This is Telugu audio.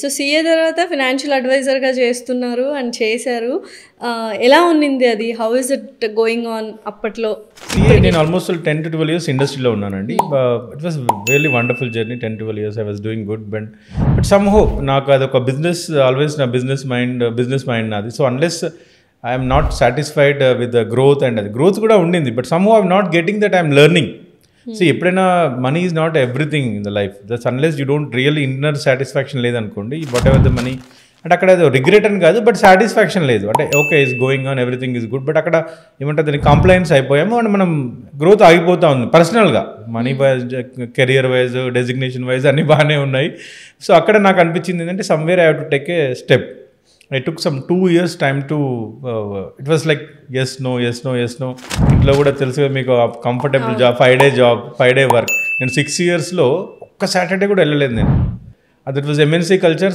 సో సీఏ తర్వాత ఫైనాన్షియల్ అడ్వైజర్గా చేస్తున్నారు అండ్ చేశారు. ఎలా ఉన్నింది అది? How is it going on అప్పట్లో? సీఏ నేను ఆల్మోస్ట్ 10 to 12 years ఇండస్ట్రీలో ఉన్నానండి. It was really wonderful journey. 10-12 years I was doing good. But somehow నాకు అదొక బిజినెస్, ఆల్వేస్ నా బిజినెస్ మైండ్ నాది. So unless I'm not satisfied with the growth, and అది గ్రోత్ కూడా ఉండింది, but somehow I'm not getting that I'm learning. So ఎప్పుడైనా money is not everything in the life. That's unless you don't really inner satisfaction లేదనుకోండి, వాట్ ఎవర్ ద మనీ, అంటే అక్కడ ఏదో రిగ్రెట్ అని కాదు, బట్ సాటిస్ఫాక్షన్ లేదు. అంటే okay is going on, everything is good, but అక్కడ ఏమంటుంది దానికి కంప్లైంట్స్ అయిపోయాము అండ్ మనం గ్రోత్ ఆగిపోతూ ఉంది. పర్సనల్గా money wise, career wise, designation wise అన్నీ బాగానే ఉన్నాయి. సో అక్కడ నాకు అనిపించింది ఏంటంటే somewhere I have to take a step. I took some 2 years time to, it was like yes, no. ఇంట్లో కూడా తెలుసుగా మీకు కంఫర్టబుల్ జాబ్, 5 day వర్క్. నేను 6 yearsలో ఒక్క సాటర్డే కూడా వెళ్ళలేదు నేను. అది ఇట్ వాజ్ ఎంఎన్సీ కల్చర్.